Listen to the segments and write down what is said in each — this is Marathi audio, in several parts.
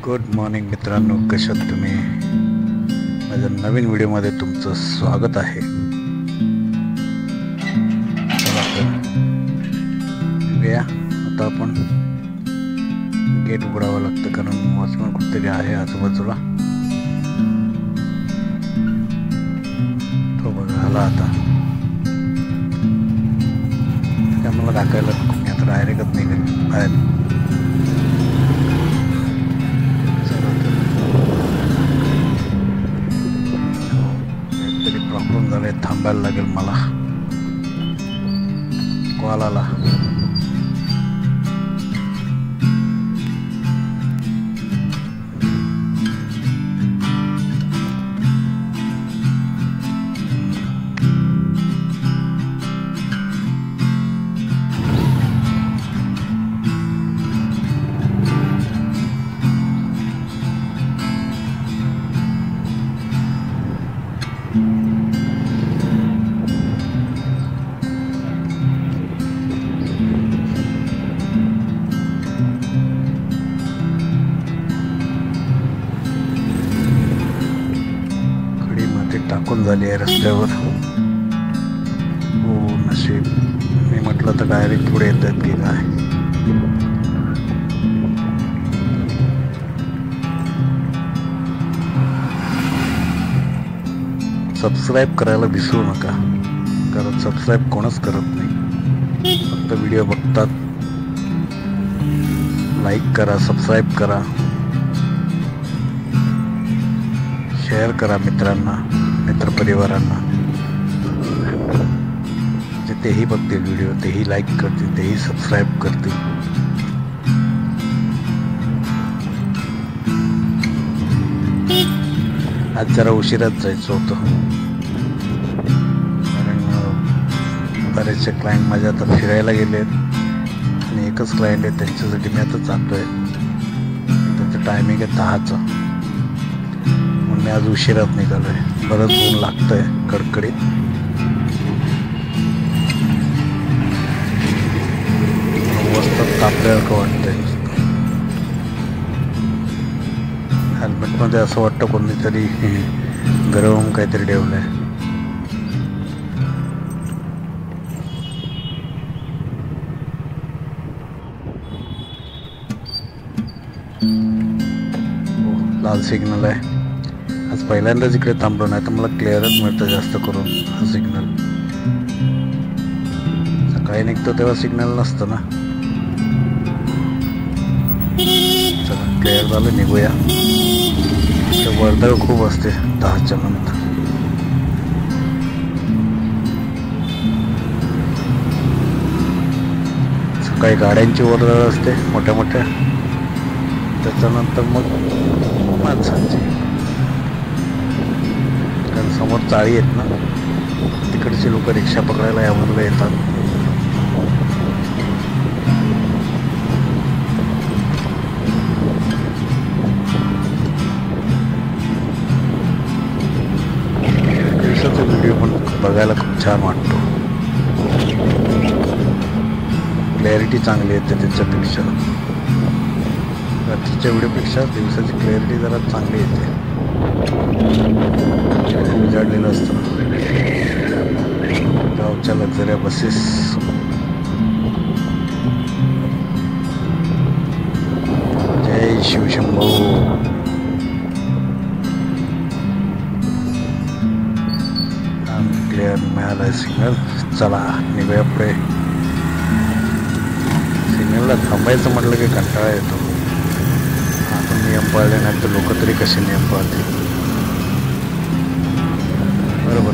गुड मॉर्निंग मित्रांनो, कशा आहात तुम्ही? माझ्या नवीन व्हिडिओमध्ये तुमचं स्वागत आहे. चला तर बघूया. आता आपण गेट उघडावं लागतं कारण वॉचमन कुठेतरी आहे आजूबाजूला. तो बघा आला. आता काय मला टाकायला मी आता डायरेक्टच निघेल बाहेर. प्रॉब्लेम झाले, थांबायला लागेल मला. कॉल आला. टाकून झाली आहे रस्त्यावर. हो नशीब. मी म्हटलं तर डायरेक्ट पुढे येतात की काय. सबस्क्राईब करायला विसरू नका, कारण सबस्क्राईब कोणच करत नाही. फक्त व्हिडिओ बघतात. लाईक करा, सबस्क्राईब करा, शेअर करा मित्रांना, मित्रपरिवारांना. तेही बघतील व्हिडिओ, तेही लाईक करतील, तेही सबस्क्राईब करतील. आज जरा उशिराच जायचं होतं कारण बरेचसे क्लायंट माझे आता फिरायला गेलेत आणि एकच क्लायंट आहे, त्यांच्यासाठी मी आता जातोय. त्यांचं टायमिंग आहे 10चं. मी आज उशिरात निघालोय. बरंच ऊन लागतंय कडकडीत. वस्तात तापल्यासारखं वाटतंय. हेल्मेटमध्ये असं वाटतं कोणीतरी गरम काहीतरी ठेवलंय. लाल सिग्नल आहे. आज पहिल्यांदाच इकडे थांबलो, नाही तर मला क्लिअरच मिळतं जास्त करून हा सिग्नल. सकाळी निघतो तेव्हा सिग्नल नसतं ना. चला क्लिअर झालं, निघूया. वर्दळ खूप असते 10च्या नंतर. सकाळी गाड्यांची वर्दळ असते मोठ्या मोठ्या, त्याच्यानंतर मग माणसांची. कारण समोर चाळी आहेत ना, तिकडचे लोक रिक्षा पकडायला यावरला येतात. दिवसाचा व्हिडिओ पण बघायला खूप छान वाटतो. क्लॅरिटी चांगली येते त्याच्यापेक्षा. रात्रीच्या व्हिडिओपेक्षा दिवसाची क्लॅरिटी जरा चांगली येते. उजाडलेलं असतं. गावच्या लक्झरी बसेस. जय शिवशंभो. क्लिअर मिळालाय सिग्नल. चला निघूया पुढे. सिग्नलला थांबायचं म्हटलं की कंटाळा येतो. आपण नियम पाळले नाही तर लोक तरी कसे नियम पाळतील. बरोबर.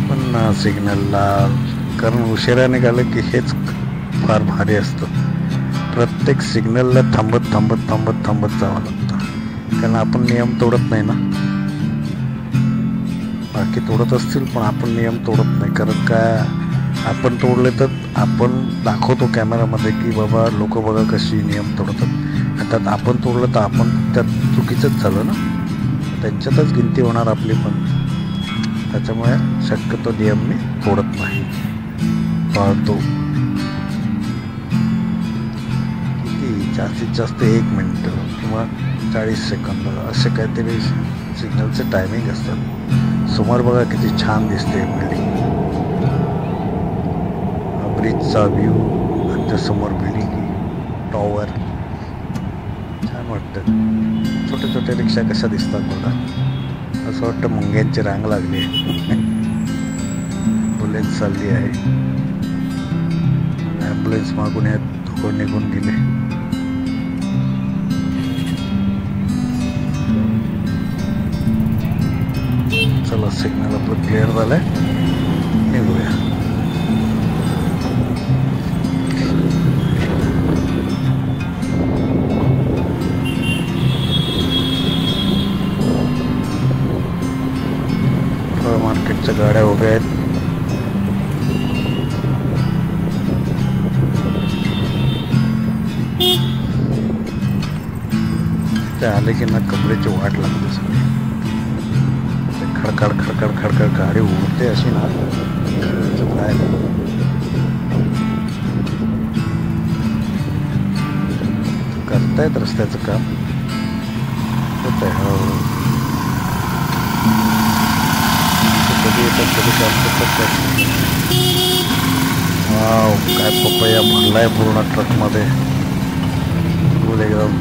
पण सिग्नलला कारण उशिरा निघालं की हेच फार भारी असतं. प्रत्येक सिग्नलला थांबत थांबत थांबत थांबत जावं लागतं, कारण आपण नियम तोडत नाही ना. बाकी तोडत असतील पण आपण नियम तोडत नाही. कारण काय, आपण तोडले तर आपण दाखवतो कॅमेरामध्ये की बाबा लोक बघा कशी नियम तोडतात. त्यात आपण तोडलं तर आपण त्यात चुकीचंच झालं ना. त्यांच्यातच गिनती होणार आपली पण. त्याच्यामुळे शक्यतो नियम मी तोडत नाही, पाळतो. किती जास्तीत जास्त 1 मिनिट किंवा 40 सेकंद असे काहीतरी सिग्नलचे टायमिंग असतात. समोर बघा किती छान दिसते बिल्डिंग, ब्रिजचा व्ह्यू आणि त्यासमोर बिल्डिंग टॉवर छान वाटतं. छोटे छोटे रिक्षा कशा दिसतात बघा, असं वाटतं मुंग्यांची रांग लागली आहे. ॲम्ब्युलन्स चालली आहे, ॲम्ब्युलन्स मागून आहेत, दोघं निघून गेले. चला सिग्नल आपलं क्लिअर झालंय, निघूया. मार्केटच्या गाड्या उभ्या आहेत. ते आले की ना कपड्याची वाट लागते सगळी. खडखड खडखड खडखड गाडी उडते अशी ना, काय करतायत रस्त्याचं काम होत आहे. कधी येतात कधी काम करतात. वाव, काय पपया भरलाय पूर्ण ट्रकमध्ये फुल एकदम.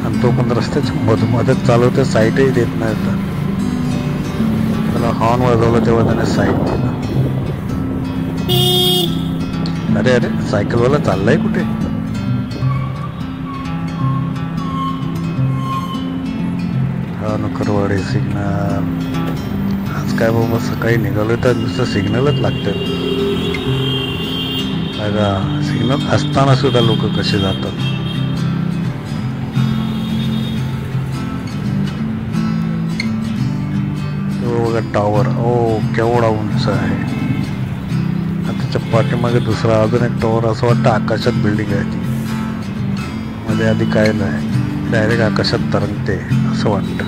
आणि तो पण रस्त्याच्या मधोमधच चालवते, साईडही देत नाही. आता त्याला हॉर्न वाजवलं तेव्हा त्याने साईड दिला. अरे अरे, सायकलवाला चाललाय कुठे? हा नकरवाडी सिग्नल. आज काय बाबा, सकाळी निघालो तर नुसतं सिग्नलच लागतं. बघा, सिग्नल असताना सुद्धा लोक कसे जातात. बघा टॉवर, ओ केवढा उंच आहे. त्याच्या पाठीमागे दुसरा अजून एक टॉवर, असं वाटतं आकाशात बिल्डिंग आहे ती. मध्ये आधी काय नाही, डायरेक्ट आकाशात तरंगते असं वाटतं.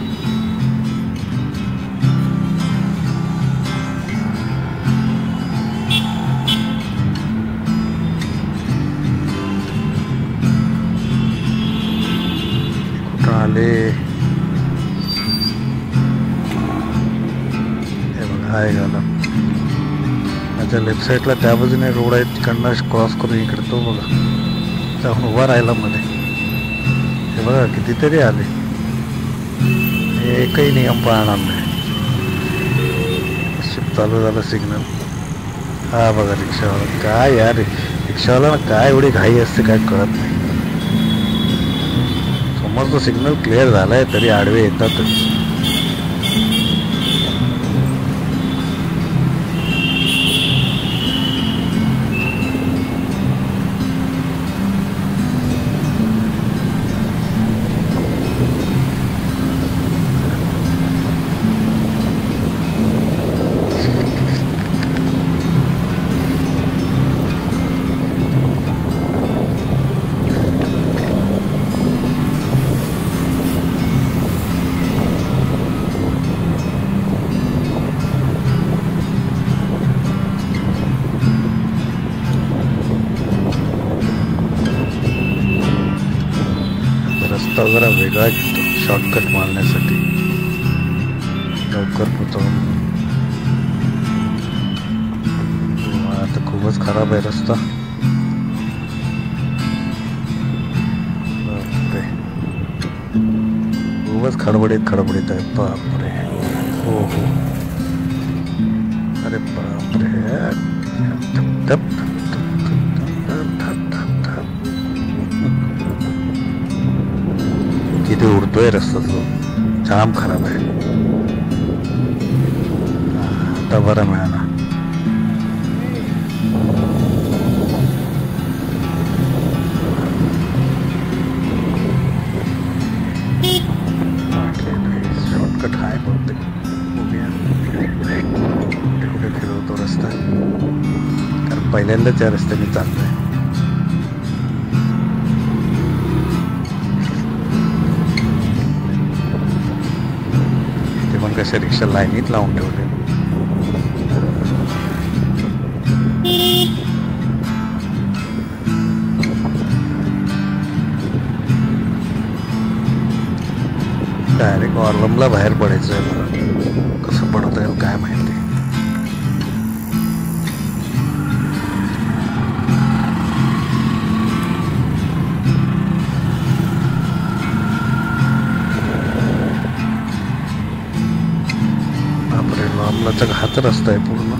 कुठं आले? आहे गाला माझ्या लेफ्ट साईडला, त्या बाजूने रोड आहे, तिकडनं क्रॉस करून इकडे तो बघा जाऊन उभा राहिला मध्ये. हे बघा कितीतरी आले, एकही नियम पाळणार नाही. शिफ्ट चालू झालं सिग्नल. हा बघा रिक्षावाला, काय यार रिक्षावाला काय एवढी घाई असते काय कळत नाही. समोर तो सिग्नल क्लिअर झालाय तरी आडवे येतातच. रस्ता जरा वेगळा घेतो शॉर्टकट मारण्यासाठी, लवकर पोहोचवून. आता खूपच खराब आहे रस्ता. बापरे, खूपच खडबडीत आहे. बापरे, हो हो, अरे बापरे, किती उडतोय रस्ता, तो जाम खराब आहे. आता बरं मिळाला. शॉर्टकट आहे बहुतेक. कुठे फिरवतो रस्ता, कारण पहिल्यांदाच या रस्त्याने चालतोय. पण कशा रिक्षा लाईनीत लावून ठेवले. डायरेक्ट ऑर्लमला बाहेर पडायचं आहे मला. कसं पडता येईल काय माहिती. बापरे, ऑर्लमलाचा घात रस्ता आहे पूर्ण.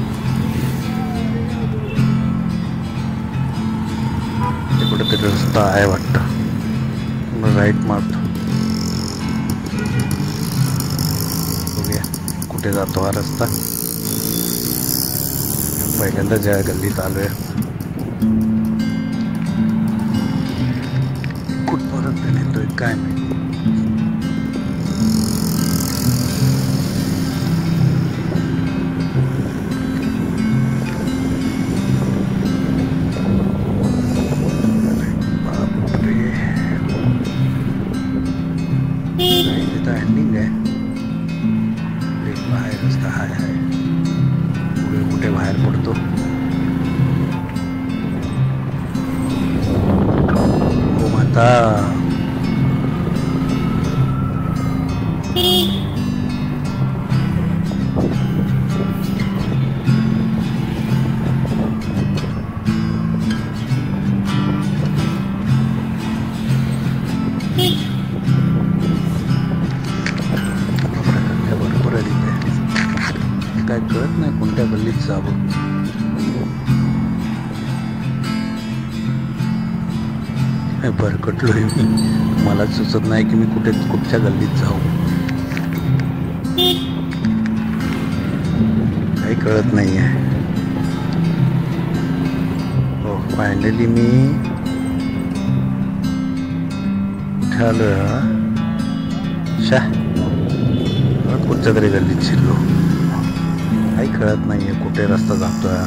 तिकडे तरी रस्ता आहे वाटतं. राईट मारतो. कुठे जातो हा रस्ता. पहिल्यांदा ज्या गल्लीत आलोय. कुठपर्यंत नेतोय काय माहिती. बापरे, इथं एंडिंग आहे. बाहेर रस्ता हाय पुढे कुठे बाहेर पडतो. हो माता. काय कळत नाही कोणत्या गल्लीत जावं. भरकटलोय मी. मला सुचत नाही की मी कुठच्या गल्लीत जाऊ. काही कळत नाही आहे. हो, फायनली मी कुठे आलोय. कुठच्या तरी गल्लीत शिरलो. काही कळत नाहीये कुठे रस्ता जातोय.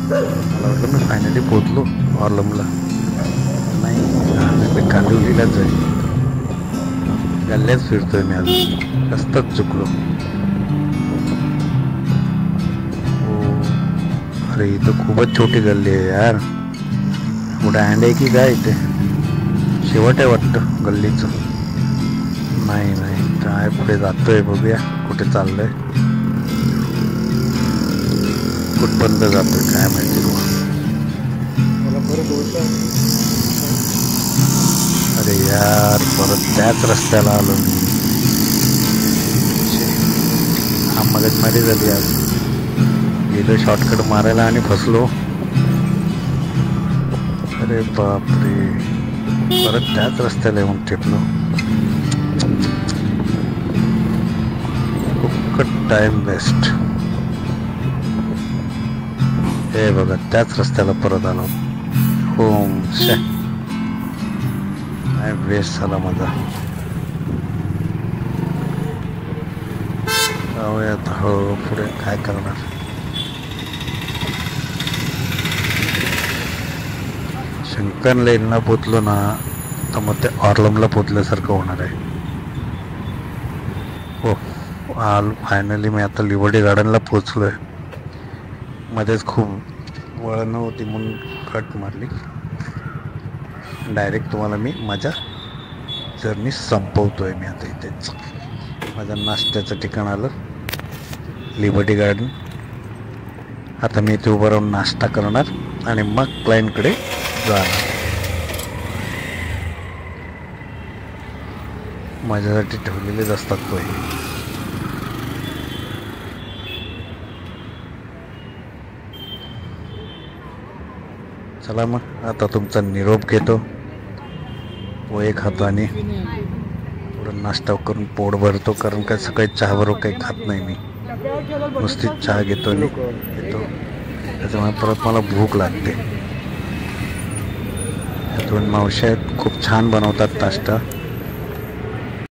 मला वाटलं मी फायनली पोहोचलो ऑर्लमला. नाही, कांदिवलीलाच आहे. गल्ल्याच फिरतोय मी अजून. रस्ताच चुकलो. हो, अरे इथं खूपच छोटी गल्ली आहे यार. पुढे हँड आहे की काय इथे. शेवट आहे वाटतं गल्लीचं. नाही काय पुढे जातोय बघूया कुठे चाललंय. कुठपर्यंत जातोय काय माहिती. अरे यार, परत त्याच रस्त्याला आलो मी. हा मगजमारी झाली आज. गेलो शॉर्टकट मारायला आणि फसलो. अरे बापरे, परत त्याच रस्त्याला येऊन टिपलो. Time waste. हे बघा त्याच रस्त्याला परत आलो. हो, टाइम वेस्ट झाला माझा. जाऊयात हळूहळू पुढे. काय करणार. शंकर लेनला पोचलो ना तर मग ते ऑर्लमला पोचल्यासारखं होणार आहे. हो, फायनली मी आता लिबर्टी गार्डनला पोचलोय. मध्येच खूप वळणं होती म्हणून कट मारली. डायरेक्ट तुम्हाला मी माझ्या जर्नी संपवतोय. मी आता इथेच माझ्या नाश्त्याचं ठिकाण आलं, लिबर्टी गार्डन. आता मी इथे उभं राहून नाश्ता करणार आणि मग क्लायंटकडे जाणार. माझ्यासाठी ठेवलेलेच असतात पोहे. चला मग आता तुमचा निरोप घेतो. पोहे खातो आणि थोडं नाश्ता करून पोट भरतो. कारण काय सकाळी चहाबरोबर काही खात नाही मी. नुसतीच चहा घेतो आणि येतो. त्याच्यामुळे परत मला भूक लागते. दोन मावशी आहेत, खूप छान बनवतात नाश्ता.